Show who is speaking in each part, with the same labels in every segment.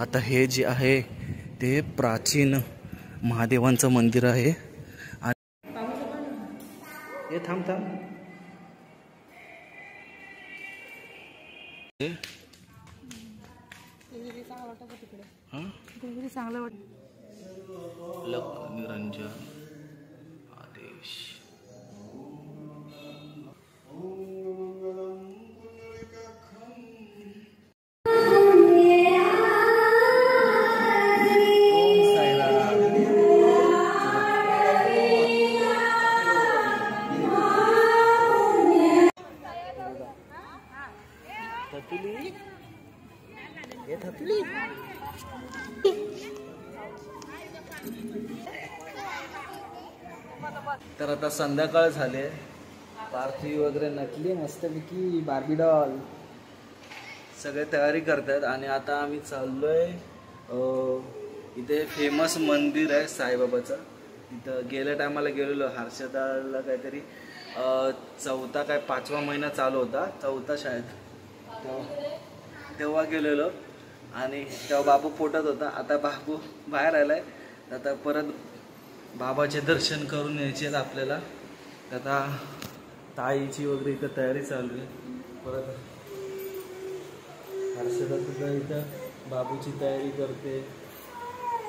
Speaker 1: आता हे जे आहे ते प्राचीन महादेवांचं मंदिर आहे. हे थांब
Speaker 2: चांगलं वाटत.
Speaker 1: निरंजन आदेश. तर आता संध्याकाळ झाले. पार्टी वगैरे नटली मस्तपैकी. बार्बी डॉल सगळे तयारी करतात आणि आता आम्ही चाललोय. इथे फेमस मंदिर आहे साईबाबाचं. तिथं गेल्या टायमाला गेलेलो. हर्षदाला काहीतरी चौथा काय 5वा महिना चालू होता. चौथा शाळेत तेव्हा गेलेलो आणि तेव्हा बाबू पोटात होता. आता बाबू बाहेर आलाय. आता परत बाबाचे दर्शन करून यायचे आहेत आपल्याला. आता ताईची वगैरे इथं तयारी चालू आहे. परत हर्षदा सुद्धा इथं बाबूची तयारी करते.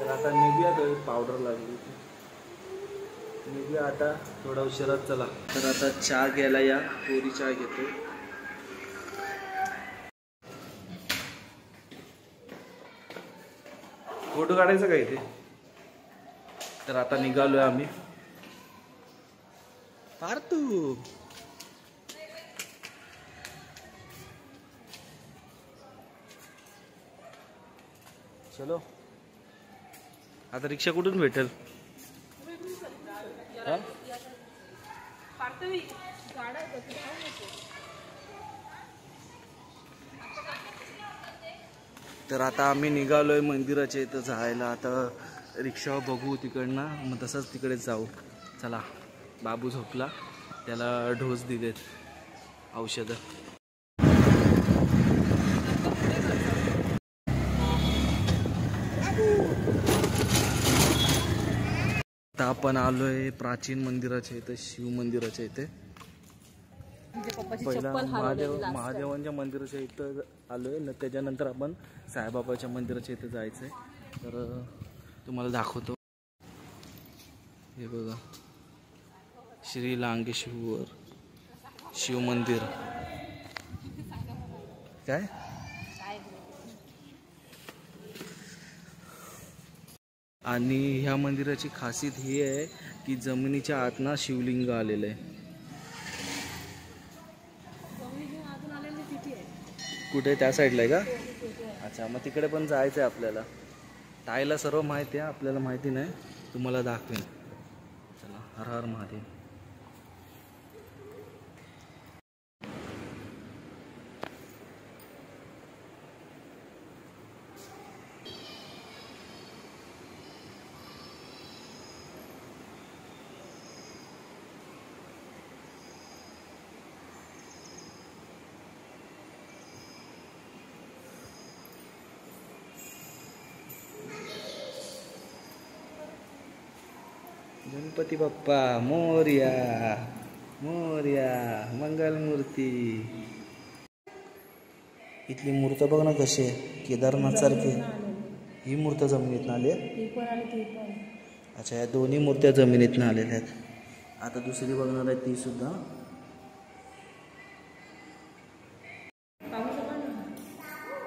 Speaker 1: तर आता निघूया. तो पावडर लागली निघूया आता थोडा उशिरात. चला तर आता चहा घ्यायला या. पोरी चहा घेतो. फोटो काढायचा का इथे. तर आता निघालोय आम्ही. पार्थू चलो. आता रिक्षा कुठून भेटेल. तर आता आम्ही निघालोय मंदिराच्या इथं जायला. आता रिक्षा बघू तिकडनं. मग तसंच तिकडे जाऊ. चला. बाबू झोपला. त्याला डोस दिलेत औषधं. आता आपण आलोय प्राचीन मंदिराच्या इथे. शिव मंदिराच्या इथे. पहिला महादेवांच्या मंदिराच्या इथं आलोय. त्याच्यानंतर आपण साईबाबाच्या मंदिराच्या इथे जायचंय. तर तुम्हाला दाखवतो. हे बघा श्री लांगेश्वर शिव मंदिर. काय आणि ह्या मंदिराची खासियत ही आहे की जमिनीच्या आतना शिवलिंग आलेलं आहे. कुठे त्या साईडला आहे का. अच्छा मग तिकडे पण जायचं आहे आपल्याला. ताईला सर्व माहिती आहे. आपल्याला माहिती नाही. तुम्हाला दाखवेन. चला. हर हर महादेव. गणपती बाप्पा मोरया. मोरया. मंगलमूर्ती. इथली मूर्त बघ ना कशी आहे. केदारनाथ सारखी. ही मूर्त जमिनीतून आली आहे. अच्छा या दोन्ही मूर्त्या जमिनीतून आलेल्या आहेत. आता दुसरी बघणार आहे ती सुद्धा.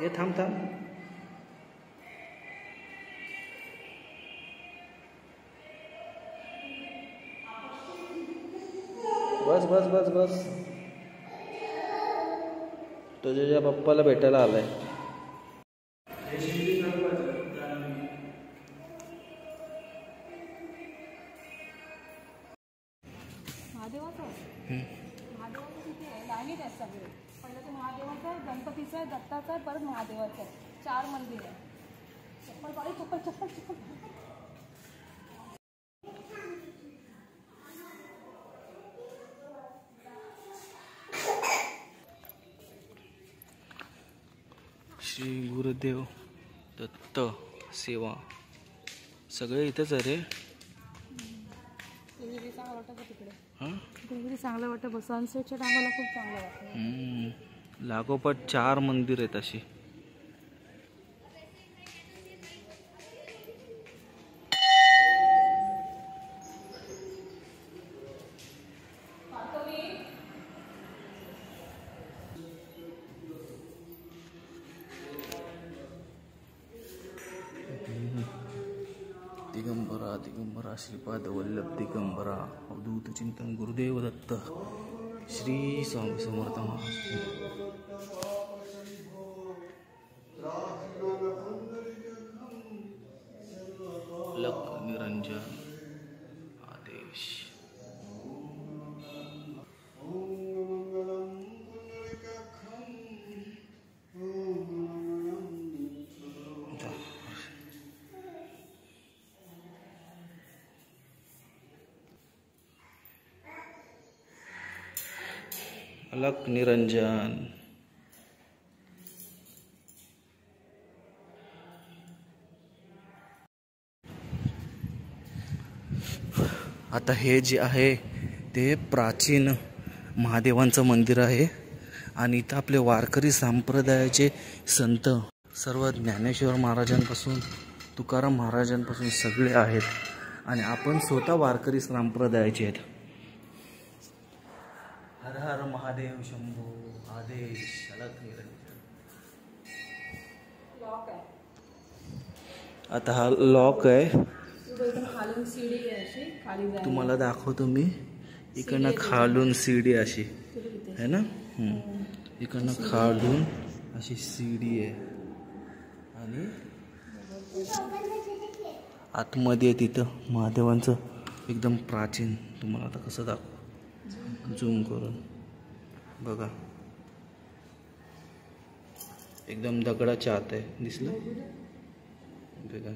Speaker 1: हे थांब. बस तुझ्या पप्पाला भेटायला आलाय.
Speaker 2: गणपतीचं दत्ताचं परत महादेवाचं 4 मंदिर आहे. चप्पल.
Speaker 1: श्री गुरुदेव दत्त सेवा सगळे इथेच आहे रे.
Speaker 2: चांगलं वाटतं तिकडे.
Speaker 1: हां
Speaker 2: चांगलं वाटतं बस. सनसेटच्या टायमाला खूप चांगलं वाटतं.
Speaker 1: लागोपाठ 4 मंदिर आहेत अशी. दिगंबरा दिगंबरा श्रीपाद वल्लभ दिगंबरा अवधूत चिंतन गुरुदेव दत्त श्री स्वामी समर्थ महाराज. लक निरंजन आदेश. अलक निरंजन. आता हे जे आहे ते प्राचीन महादेवांचं मंदिर आहे आणि इथं आपले वारकरी संप्रदायाचे संत सर्व ज्ञानेश्वर महाराजांपासून तुकाराम महाराजांपासून सगळे आहेत आणि आपण स्वतः वारकरी संप्रदायाचे आहेत. हर हर महादेव शंभो आदेश. अलक निरंजन. आता हा लॉक आहे. तुम्हाला दाखवतो मी. इकडनं खालून सीडी अशी आहे ना. इकडनं खालून अशी सीडी आहे आणि आतमध्ये तिथं महादेवांचं एकदम प्राचीन. तुम्हाला आता कसं दाखवू झूम करून बघा. एकदम दगडाच्या आत आहे. दिसलं बघा.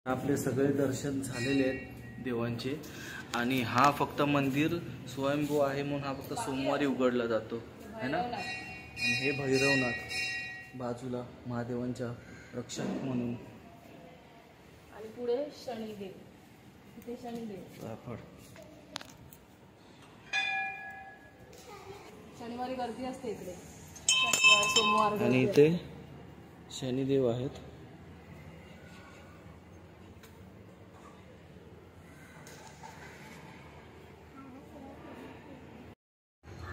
Speaker 1: आपले सगळे दर्शन झालेले आहेत देवांचे आणि हा फक्त मंदिर स्वयंभू आहे म्हणून हा फक्त सोमवारी उघडला जातो है ना. आणि हे भैरवनाथ बाजूला महादेवांच्या रक्षक म्हणून
Speaker 2: आणि पुढे शनिदेव. इथे शनिदेव. शनिवारी गर्दी असते इकडे. सोमवार
Speaker 1: आणि इथे शनिदेव आहेत.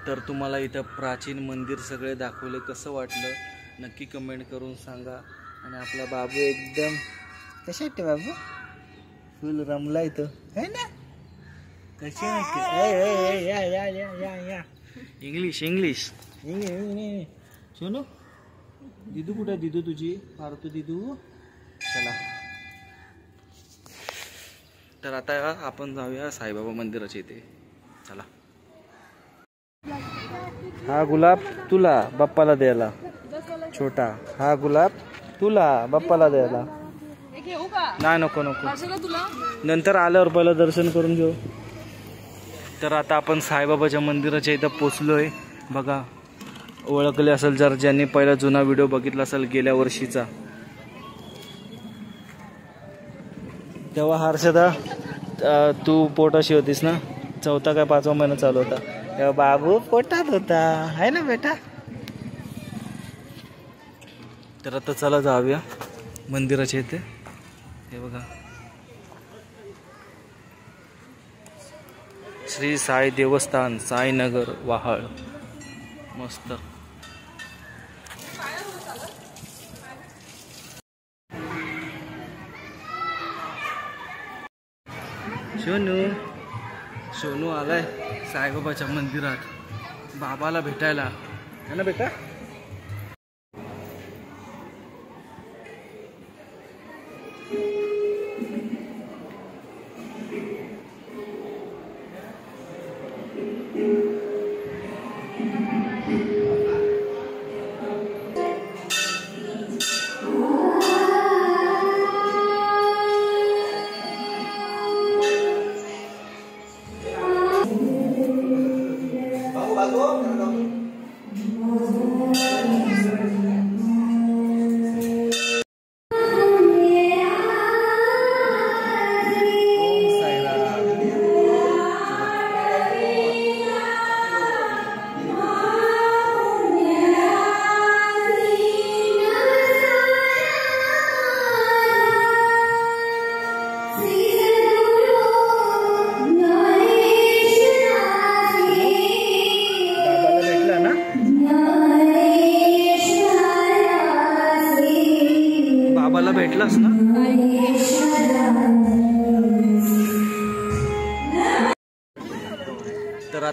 Speaker 1: तर तुम्हाला इथं प्राचीन मंदिर सगळे दाखवले कसं वाटलं नक्की कमेंट करून सांगा. आणि आपला बाबू एकदम कशा वाटते बाबू. फुल रमला इथं है ना. कसे या इंग्लिश इंग्लिश इंग्लिश. सोनू दिदू कुठे. दिदू तुझी पारतू दिदू. चला तर आता आपण जाऊया साईबाबा मंदिराच्या इथे. चला. हा गुलाब तुला बाप्पाला द्यायला. छोटा हा गुलाब तुला बाप्पाला द्यायला. नाही नको नको नंतर आल्यावर पहिलं दर्शन करून घेऊ. तर आता आपण साईबाबाच्या मंदिराच्या इथं पोचलोय बघा. ओळखले असेल जर ज्यांनी पहिला जुना व्हिडिओ बघितला असेल गेल्या वर्षीचा तेव्हा हर्षदा तू पोटाशी होतीस ना. 4था काय 5वा महिना चालू होता तेव्हा बाबू पोटात होता है ना बेटा. तर आता चला जाऊया मंदिराच्या इथे. हे बघा श्री साई देवस्थान साईनगर वाहाळ. मस्त. सोनू आलाय साईबाबाच्या मंदिरात बाबाला भेटायला है ना बेटा.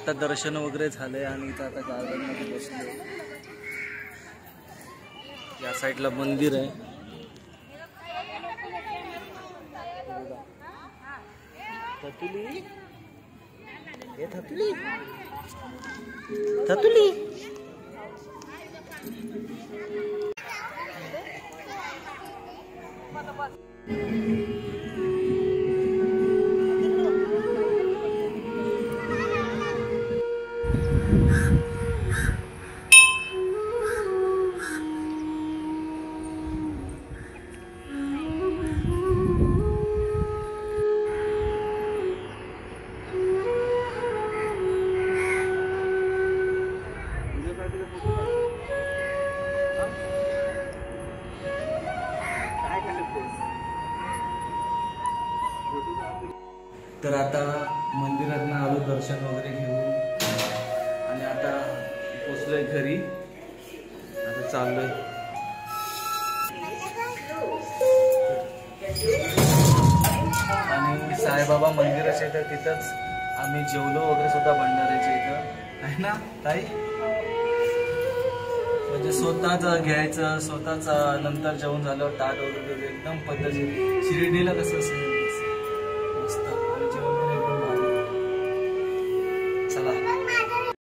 Speaker 1: आता दर्शन वगैरे झाले आणि इथं आता गार्डन मध्ये बसलो. या साईडला मंदिर आहे. थतुली हे थतुली थतुली तर आता मंदिरात आलो दर्शन वगैरे घेऊन आणि आता पोचलोय घरी. आता चाललोय. आणि साईबाबा मंदिराच्या इथं तिथंच आम्ही जेवलो वगैरे सुद्धा भंडाऱ्याच्या इथं आहे ना ताई. म्हणजे स्वतःच घ्यायचं स्वतःच नंतर जेवण झाल्यावर ताट वगैरे एकदम पद्धतशीर. शिर्डीला कसं असेल